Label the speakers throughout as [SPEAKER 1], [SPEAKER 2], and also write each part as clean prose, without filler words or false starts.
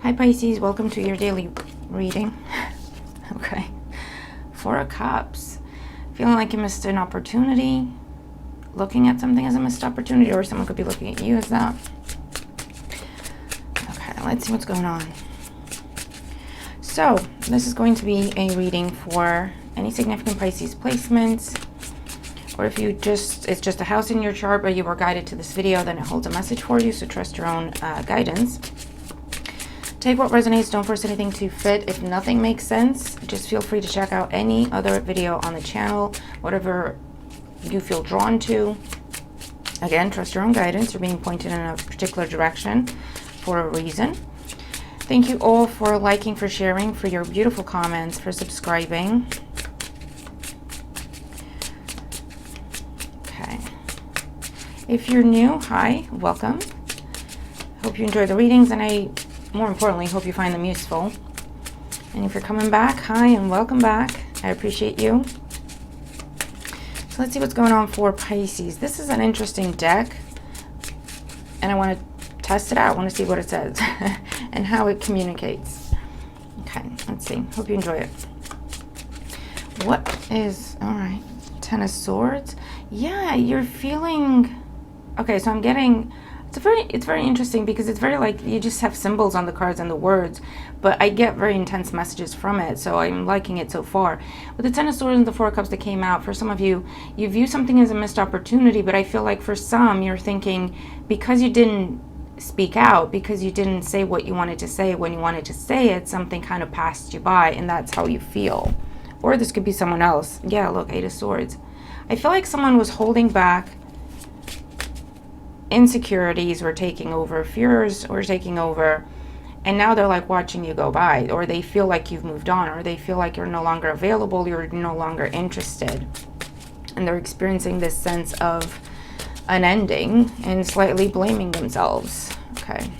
[SPEAKER 1] Hi Pisces, welcome to your daily reading. Okay. Four of Cups. Feeling like you missed an opportunity. Looking at something as a missed opportunity, or someone could be looking at you as that. Okay, let's see what's going on. So, this is going to be a reading for any significant Pisces placements. Or if you it's just a house in your chart, but you were guided to this video, then it holds a message for you, so trust your own guidance. Take what resonates, don't force anything to fit. If nothing makes sense, just feel free to check out any other video on the channel, whatever you feel drawn to. Again, trust your own guidance. You're being pointed in a particular direction for a reason. Thank you all for liking, for sharing, for your beautiful comments, for subscribing. Okay. If you're new, hi, welcome. Hope you enjoy the readings, and more importantly, hope you find them useful. And if you're coming back, hi and welcome back. I appreciate you. So let's see what's going on for Pisces. This is an interesting deck, and I want to test it out. I want to see what it says and how it communicates. Okay, let's see. Hope you enjoy it. All right, Ten of Swords. Yeah, you're feeling, okay, so I'm getting, it's very interesting because it's very like you just have symbols on the cards and the words, but I get very intense messages from it, so I'm liking it so far. With the Ten of Swords and the Four of Cups that came out, for some of you, you view something as a missed opportunity, but I feel like for some, you're thinking because you didn't speak out, because you didn't say what you wanted to say when you wanted to say it, something kind of passed you by, and that's how you feel. Or this could be someone else. Yeah, look, Eight of Swords. I feel like someone was holding back. Insecurities were taking over, fears were taking over, and now they're like watching you go by, or they feel like you've moved on, or they feel like you're no longer available, you're no longer interested, and they're experiencing this sense of an ending and slightly blaming themselves. Okay.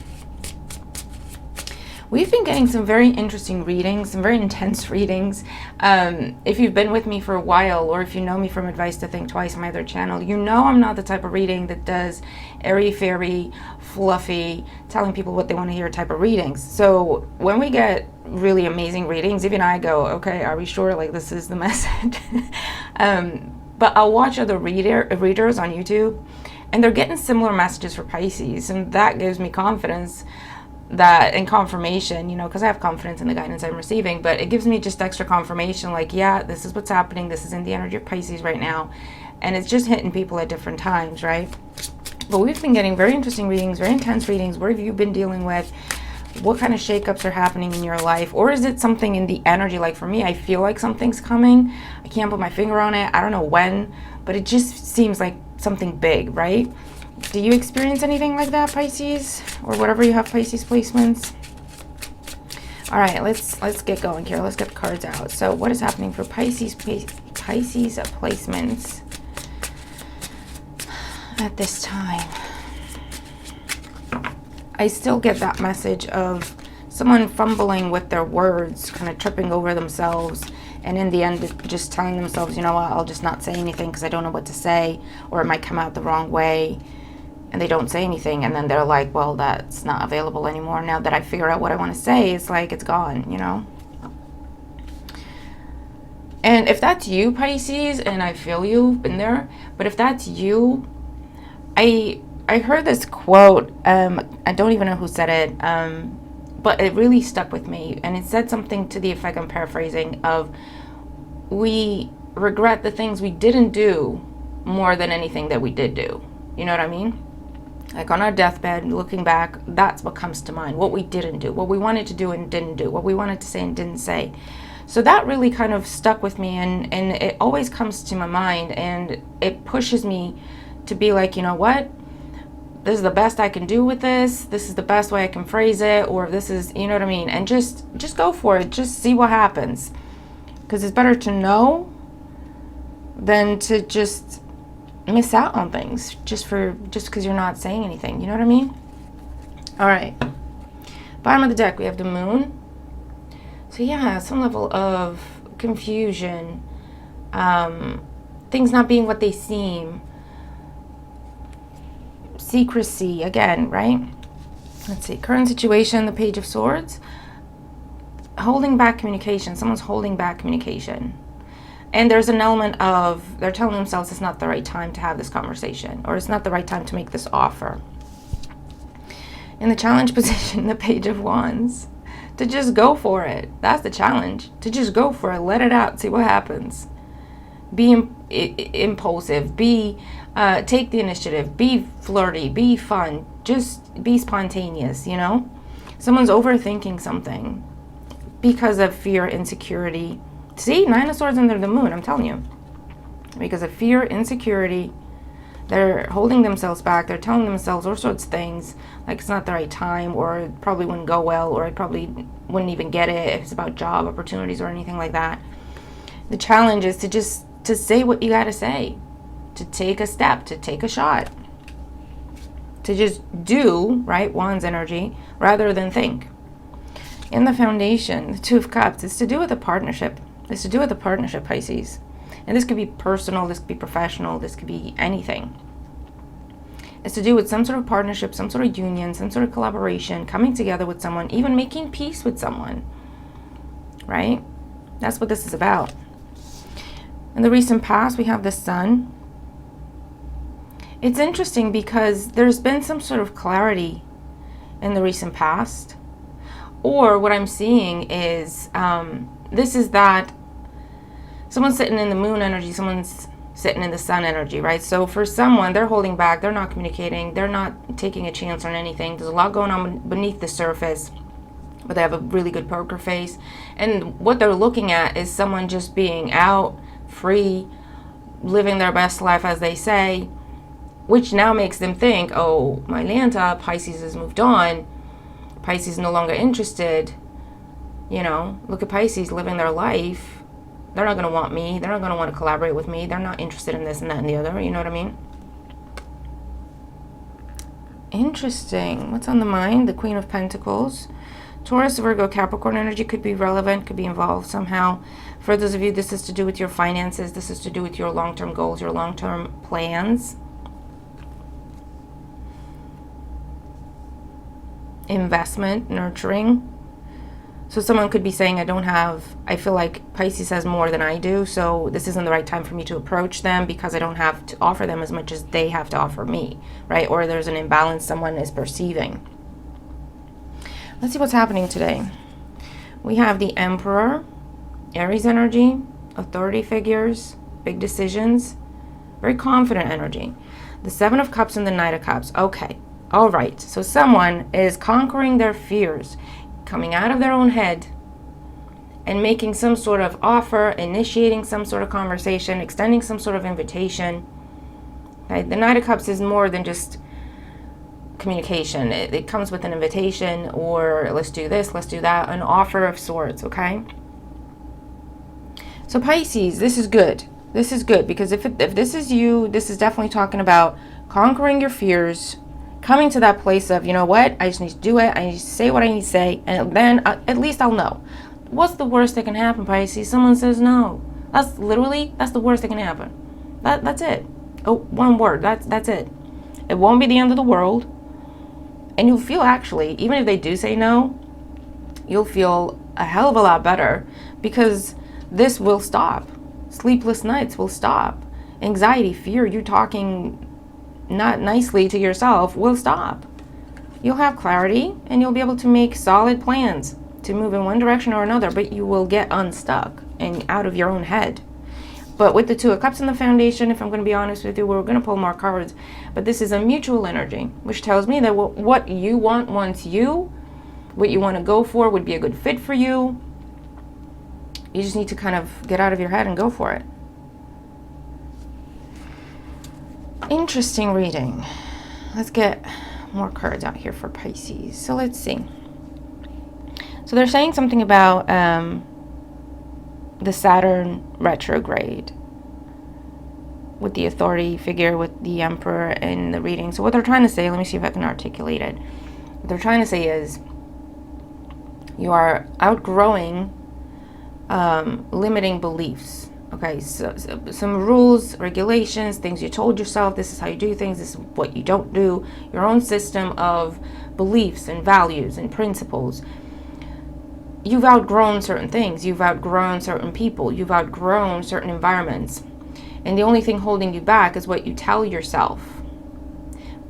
[SPEAKER 1] We've been getting some very interesting readings, some very intense readings. If you've been with me for a while, or if you know me from Advice to Think Twice on my other channel, you know I'm not the type of reading that does airy-fairy, fluffy, telling people what they want to hear type of readings. So when we get really amazing readings, even I go, okay, are we sure like this is the message? But I'll watch other readers on YouTube, and they're getting similar messages for Pisces, and that gives me confidence and confirmation, you know, because I have confidence in the guidance I'm receiving, but it gives me just extra confirmation, like, yeah, this is what's happening, this is in the energy of Pisces right now, and it's just hitting people at different times, right? But we've been getting very interesting readings, very intense readings. What have you been dealing with? What kind of shakeups are happening in your life? Or is it something in the energy? Like for me, I feel like something's coming. I can't put my finger on it. I don't know when, but it just seems like something big, right? Do you experience anything like that, Pisces? Or whatever you have Pisces placements? All right, let's get going here. Let's get the cards out. So what is happening for Pisces placements at this time? I still get that message of someone fumbling with their words, kind of tripping over themselves, and in the end just telling themselves, you know what, I'll just not say anything because I don't know what to say, or it might come out the wrong way. And they don't say anything, and then they're like, well, that's not available anymore. Now that I figure out what I want to say, it's like it's gone, you know? And if that's you, Pisces, and I feel you've been there, but if that's you, I heard this quote, I don't even know who said it, but it really stuck with me, and it said something to the effect, I'm paraphrasing, of we regret the things we didn't do more than anything that we did do. You know what I mean? Like on our deathbed, looking back, that's what comes to mind. What we didn't do, what we wanted to do and didn't do, what we wanted to say and didn't say. So that really kind of stuck with me, and it always comes to my mind, and it pushes me to be like, you know what? This is the best I can do with this. This is the best way I can phrase it, or this is, you know what I mean? And just go for it. Just see what happens. Because it's better to know than to just miss out on things just because you're not saying anything, you know what I mean? All right, bottom of the deck we have the Moon. So yeah, some level of confusion, things not being what they seem, secrecy again, right? Let's see, current situation, the Page of Swords. Holding back communication. Someone's holding back communication. And there's an element of, they're telling themselves it's not the right time to have this conversation, or it's not the right time to make this offer. In the challenge position, the Page of Wands. To just go for it. That's the challenge. To just go for it. Let it out. See what happens. Be impulsive. Take the initiative. Be flirty. Be fun. Just be spontaneous, you know? Someone's overthinking something because of fear, insecurity. See, Nine of Swords under the Moon, I'm telling you. Because of fear, insecurity, they're holding themselves back. They're telling themselves all sorts of things, like it's not the right time, or it probably wouldn't go well, or I probably wouldn't even get it if it's about job opportunities or anything like that. The challenge is to say what you gotta say, to take a step, to take a shot, to just do, right, Wands energy, rather than think. In the foundation, the Two of Cups, it's to do with a partnership. It's to do with a partnership, Pisces. And this could be personal, this could be professional, this could be anything. It's to do with some sort of partnership, some sort of union, some sort of collaboration, coming together with someone, even making peace with someone, right? That's what this is about. In the recent past, we have the Sun. It's interesting because there's been some sort of clarity in the recent past. Or what I'm seeing is, this is that someone's sitting in the Moon energy, someone's sitting in the Sun energy, right? So for someone, they're holding back, they're not communicating, they're not taking a chance on anything. There's a lot going on beneath the surface, but they have a really good poker face. And what they're looking at is someone just being out, free, living their best life, as they say, which now makes them think, oh, my Lanta, Pisces has moved on. Pisces is no longer interested. You know, look at Pisces living their life. They're not going to want me. They're not going to want to collaborate with me. They're not interested in this and that and the other. You know what I mean? Interesting. What's on the mind? The Queen of Pentacles. Taurus, Virgo, Capricorn energy could be relevant, could be involved somehow. For those of you, this is to do with your finances. This is to do with your long-term goals, your long-term plans. Investment, nurturing. So someone could be saying, I feel like Pisces has more than I do, so this isn't the right time for me to approach them because I don't have to offer them as much as they have to offer me, right? Or there's an imbalance someone is perceiving. Let's see what's happening today. We have the Emperor, Aries energy, authority figures, big decisions, very confident energy. The Seven of Cups and the Knight of Cups. Okay, all right. So someone is conquering their fears, coming out of their own head and making some sort of offer, initiating some sort of conversation, extending some sort of invitation. Okay? The Knight of Cups is more than just communication. It comes with an invitation, or let's do this, let's do that, an offer of sorts, okay? So Pisces, this is good. This is good because if this is you, this is definitely talking about conquering your fears, coming to that place of, you know what, I just need to do it. I need to say what I need to say, and then at least I'll know. What's the worst that can happen, Pisces? Someone says no. That's the worst that can happen. That's it. Oh, one word. That's it. It won't be the end of the world. And you'll feel, actually, even if they do say no, you'll feel a hell of a lot better because this will stop. Sleepless nights will stop. Anxiety, fear, you talking not nicely to yourself will stop. You'll have clarity and you'll be able to make solid plans to move in one direction or another, but you will get unstuck and out of your own head. But with the Two of Cups in the foundation, if I'm going to be honest with you, we're going to pull more cards, but this is a mutual energy, which tells me that what you want wants you, what you want to go for would be a good fit for you. You just need to kind of get out of your head and go for it. Interesting reading. Let's get more cards out here for Pisces. So let's see. So they're saying something about the Saturn retrograde with the authority figure, with the Emperor in the reading. So what they're trying to say, let me see if I can articulate it. What they're trying to say is you are outgrowing limiting beliefs, Okay, so some rules, regulations, things you told yourself, this is how you do things, this is what you don't do, your own system of beliefs and values and principles. You've outgrown certain things, you've outgrown certain people, you've outgrown certain environments. And the only thing holding you back is what you tell yourself.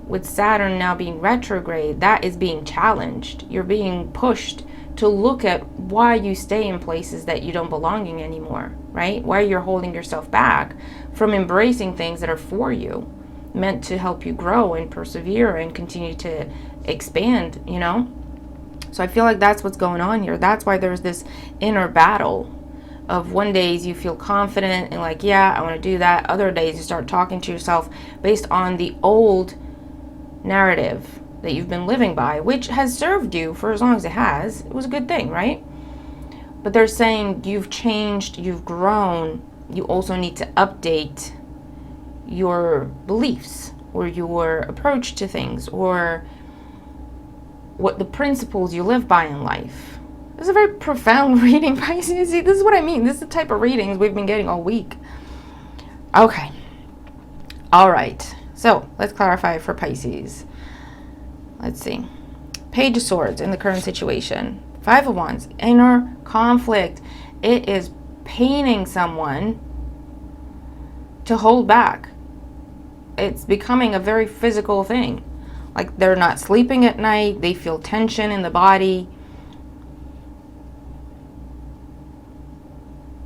[SPEAKER 1] With Saturn now being retrograde, that is being challenged. You're being pushed to look at why you stay in places that you don't belong in anymore, right? Why you're holding yourself back from embracing things that are for you, meant to help you grow and persevere and continue to expand, you know? So I feel like that's what's going on here. That's why there's this inner battle of one days you feel confident and like, yeah, I want to do that. Other days you start talking to yourself based on the old narrative that you've been living by, which has served you for as long as it has. It was a good thing, right? But they're saying you've changed, you've grown. You also need to update your beliefs or your approach to things or what the principles you live by in life. This is a very profound reading, Pisces. See, this is what I mean. This is the type of readings we've been getting all week. Okay. All right. So let's clarify for Pisces. Let's see. Page of Swords in the current situation. Five of Wands, inner conflict. It is paining someone to hold back. It's becoming a very physical thing. Like they're not sleeping at night. They feel tension in the body.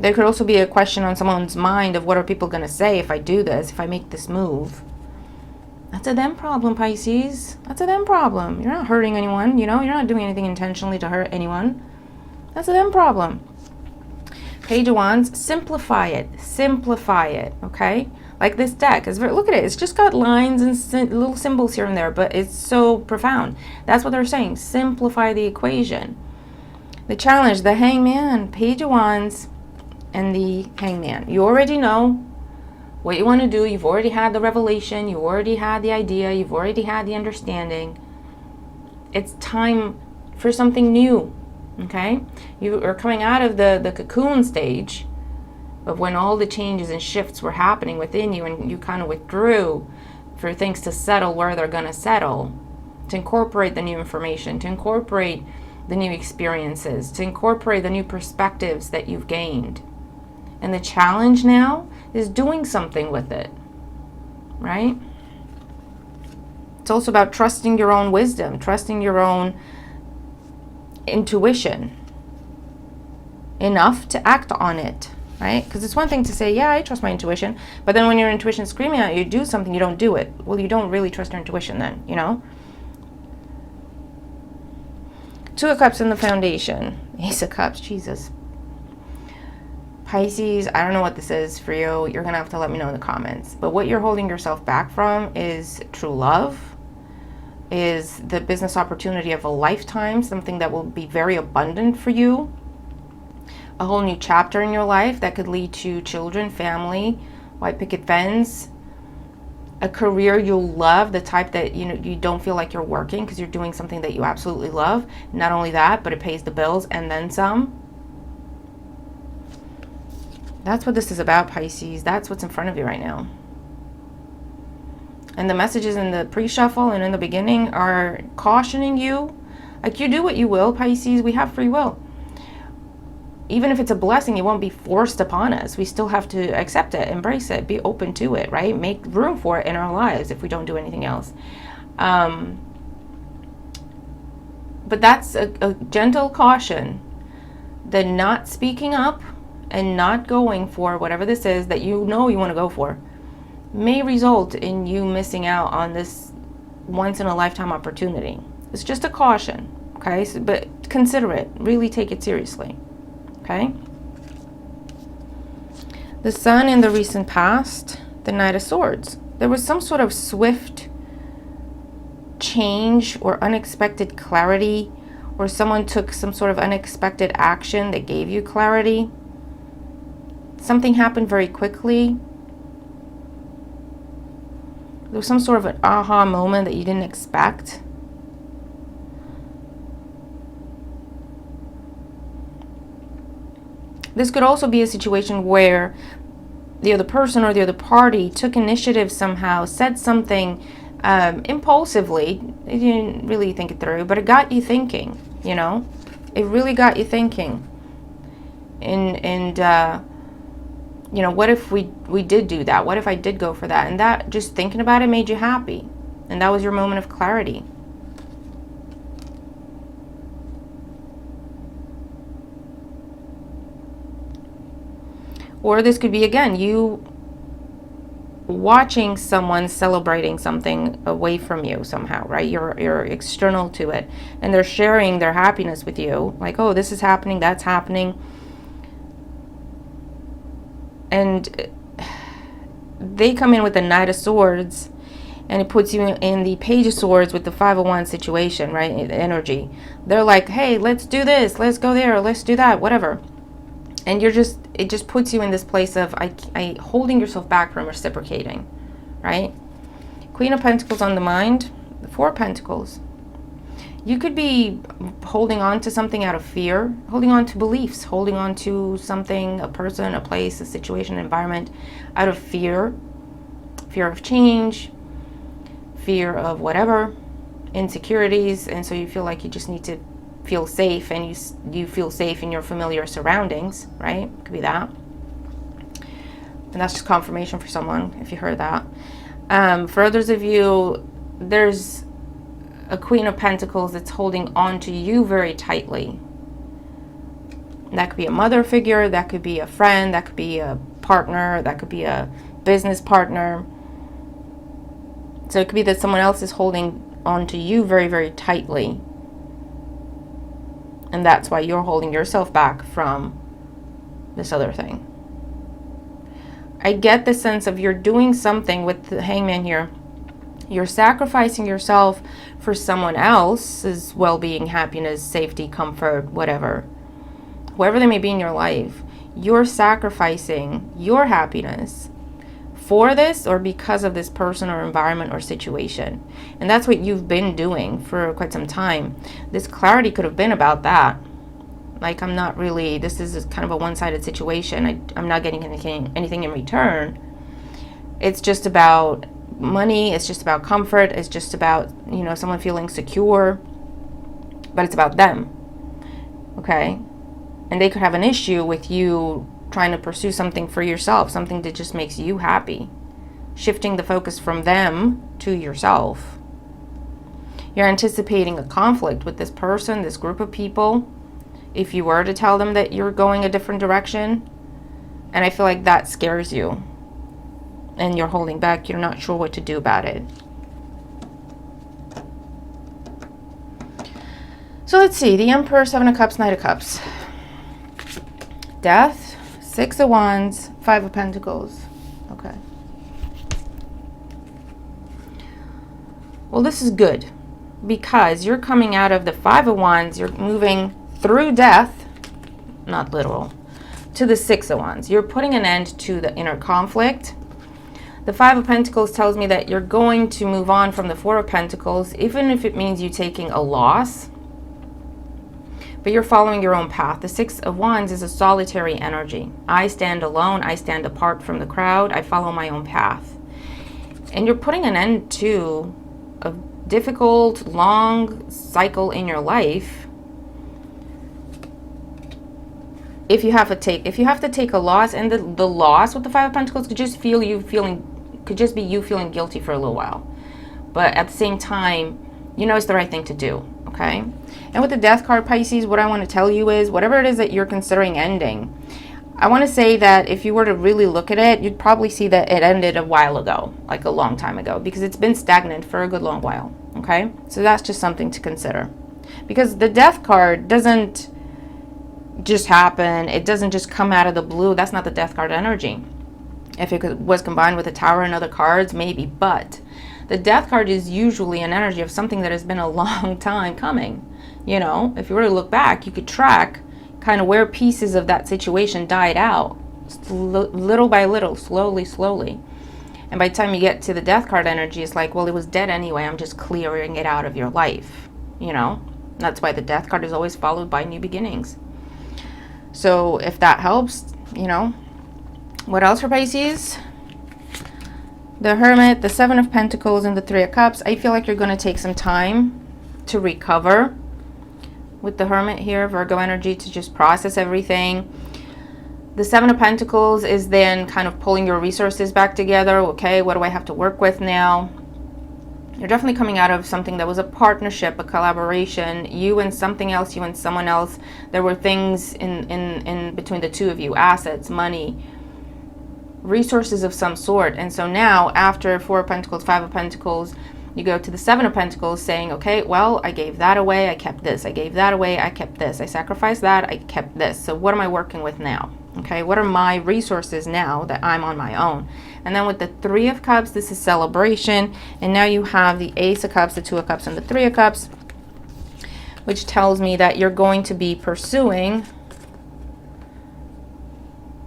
[SPEAKER 1] There could also be a question on someone's mind of what are people going to say if I do this, if I make this move. That's a them problem, Pisces. That's a them problem. You're not hurting anyone, you know? You're not doing anything intentionally to hurt anyone. That's a them problem. Page of Wands, simplify it. Simplify it, okay? Like this deck is very, look at it. It's just got lines and little symbols here and there, but it's so profound. That's what they're saying. Simplify the equation. The challenge, the Hangman, Page of Wands, and the Hangman. You already know what you want to do. You've already had the revelation. You already had the idea. You've already had the understanding. It's time for something new, okay? You are coming out of the cocoon stage of when all the changes and shifts were happening within you and you kind of withdrew for things to settle where they're going to settle, to incorporate the new information, to incorporate the new experiences, to incorporate the new perspectives that you've gained. And the challenge now is doing something with it, right? It's also about trusting your own wisdom, trusting your own intuition enough to act on it, right? Because it's one thing to say, yeah, I trust my intuition, but then when your intuition's screaming at you, do something, you don't do it. Well, you don't really trust your intuition then, you know? Two of Cups in the foundation. Ace of Cups, Jesus. Pisces, I don't know what this is for you. You're going to have to let me know in the comments. But what you're holding yourself back from is true love, is the business opportunity of a lifetime, something that will be very abundant for you, a whole new chapter in your life that could lead to children, family, white picket fence, a career you'll love, the type that you don't feel like you're working because you're doing something that you absolutely love. Not only that, but it pays the bills and then some. That's what this is about, Pisces. That's what's in front of you right now. And the messages in the pre-shuffle and in the beginning are cautioning you. Like, you do what you will, Pisces. We have free will. Even if it's a blessing, it won't be forced upon us. We still have to accept it, embrace it, be open to it, right? Make room for it in our lives if we don't do anything else. But that's a gentle caution. The not speaking up and not going for whatever this is that you know you want to go for may result in you missing out on this once in a lifetime opportunity. It's just a caution, okay? So, but consider it. Really take it seriously, okay? The Sun in the recent past, the Knight of Swords. There was some sort of swift change or unexpected clarity, or someone took some sort of unexpected action that gave you clarity. Something happened very quickly. There was some sort of an aha moment that you didn't expect. This could also be a situation where the other person or the other party took initiative somehow, said something impulsively. You didn't really think it through, but it got you thinking, you know? It really got you thinking. And you know, what if we did do that? What if I did go for that? And that, just thinking about it, made you happy. And that was your moment of clarity. Or this could be, again, you watching someone celebrating something away from you somehow, right? You're external to it. And they're sharing their happiness with you. Like, oh, this is happening, that's happening. And they come in with the Knight of Swords, and it puts you in the Page of Swords with the 501 situation, right? Energy. They're like, hey, let's do this, let's go there, let's do that, whatever. And it just puts you in this place of I holding yourself back from reciprocating, right? Queen of Pentacles on the mind, the Four of Pentacles. You could be holding on to something out of fear, holding on to beliefs, holding on to something, a person, a place, a situation, an environment, out of fear of change, fear of whatever, insecurities, and so you feel like you just need to feel safe, and you feel safe in your familiar surroundings, right? Could be that. And that's just confirmation for someone, if you heard that. For others of you, there's a Queen of Pentacles that's holding on to you very tightly. That could be a mother figure, that could be a friend, that could be a partner, that could be a business partner. So it could be that someone else is holding on to you very, very tightly. And that's why you're holding yourself back from this other thing. I get the sense of you're doing something with the Hangman here. You're sacrificing yourself for someone else's well-being, happiness, safety, comfort, whatever. Whoever they may be in your life, you're sacrificing your happiness for this or because of this person or environment or situation. And that's what you've been doing for quite some time. This clarity could have been about that. Like, I'm not really, this is kind of a one-sided situation. I'm not getting anything in return. It's just about money. It's just about comfort. It's just about, you know, someone feeling secure. But it's about them. Okay? And they could have an issue with you trying to pursue something for yourself, something that just makes you happy. Shifting the focus from them to yourself. You're anticipating a conflict with this person, this group of people, if you were to tell them that you're going a different direction. And I feel like that scares you. And you're holding back. You're not sure what to do about it. So let's see. The Emperor, Seven of Cups, Knight of Cups. Death. Six of Wands, Five of Pentacles. Okay. Well, this is good because you're coming out of the Five of Wands. You're moving through death, not literal, to the Six of Wands. You're putting an end to the inner conflict. The Five of Pentacles tells me that you're going to move on from the Four of Pentacles, even if it means you taking a loss. But you're following your own path. The Six of Wands is a solitary energy. I stand alone. I stand apart from the crowd. I follow my own path. And you're putting an end to a difficult, long cycle in your life. If you have to take a loss, and the loss with the Five of Pentacles could just be you feeling guilty for a little while. But at the same time, you know it's the right thing to do. Okay? And with the Death card, Pisces, what I want to tell you is, whatever it is that you're considering ending, I want to say that if you were to really look at it, you'd probably see that it ended a while ago, like a long time ago, because it's been stagnant for a good long while. Okay? So that's just something to consider. Because the Death card doesn't just happen. It doesn't just come out of the blue. That's not the Death card energy. If it was combined with the Tower and other cards, maybe. But the Death card is usually an energy of something that has been a long time coming. You know, if you were to look back, you could track kind of where pieces of that situation died out, little by little, slowly. And by the time you get to the Death card energy, it's like, well, it was dead anyway. I'm just clearing it out of your life. You know, that's why the Death card is always followed by new beginnings. So if that helps, you know, What else for Pisces? The Hermit, the Seven of Pentacles, and the Three of Cups. I feel like you're going to take some time to recover with the Hermit here, Virgo energy, to just process everything. The Seven of Pentacles is then kind of pulling your resources back together. Okay, what do I have to work with now? You're definitely coming out of something that was a partnership, a collaboration, you and something else, you and someone else. There were things in between the two of you, assets, money, resources of some sort. And so now, after Four of Pentacles, Five of Pentacles, you go to the Seven of Pentacles saying, okay, well, I gave that away, I kept this. I gave that away, I kept this. I sacrificed that, I kept this. So what am I working with now? Okay, what are my resources now that I'm on my own? And then with the Three of Cups, this is celebration. And now you have the Ace of Cups, the Two of Cups, and the Three of Cups, which tells me that you're going to be pursuing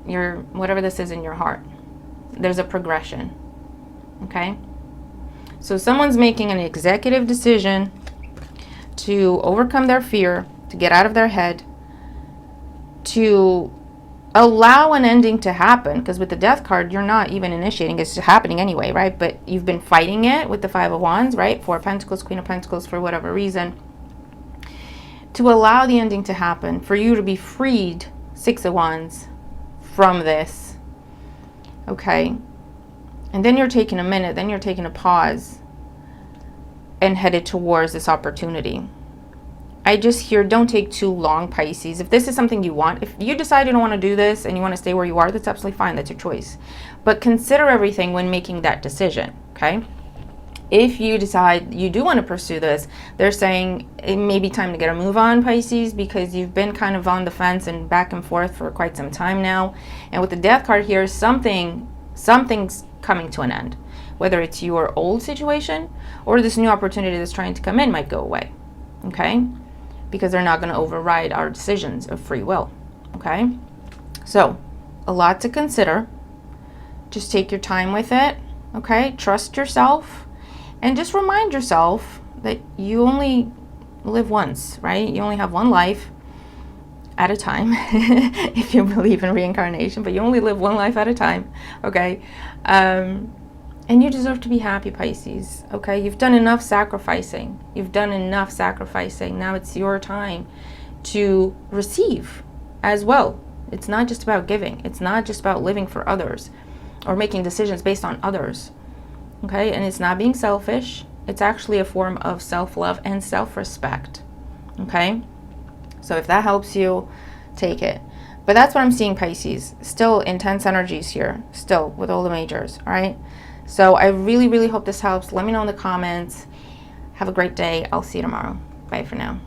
[SPEAKER 1] your, whatever this is in your heart. There's a progression, okay? So someone's making an executive decision to overcome their fear, to get out of their head, to allow an ending to happen, because with the Death card, you're not even initiating, it's happening anyway, right? But you've been fighting it with the Five of Wands, right? Four of Pentacles, Queen of Pentacles, for whatever reason. To allow the ending to happen, for you to be freed, Six of Wands, from this, okay? And then you're taking a minute, then you're taking a pause and headed towards this opportunity. I just hear, don't take too long, Pisces. If this is something you want, if you decide you don't want to do this and you want to stay where you are, that's absolutely fine. That's your choice. But consider everything when making that decision, okay? If you decide you do want to pursue this, they're saying it may be time to get a move on, Pisces, because you've been kind of on the fence and back and forth for quite some time now. And with the Death card here, something's coming to an end. Whether it's your old situation or this new opportunity that's trying to come in might go away, okay? Because they're not going to override our decisions of free will, okay? So, a lot to consider. Just take your time with it, okay? Trust yourself, and just remind yourself that you only live once, right? You only have one life at a time, if you believe in reincarnation, but you only live one life at a time, okay? And you deserve to be happy, Pisces, okay? You've done enough sacrificing. You've done enough sacrificing. Now it's your time to receive as well. It's not just about giving. It's not just about living for others or making decisions based on others, okay? And it's not being selfish. It's actually a form of self-love and self-respect, okay? So if that helps you, take it. But that's what I'm seeing, Pisces. Still intense energies here, still with all the majors, all right? So I really, really hope this helps. Let me know in the comments. Have a great day. I'll see you tomorrow. Bye for now.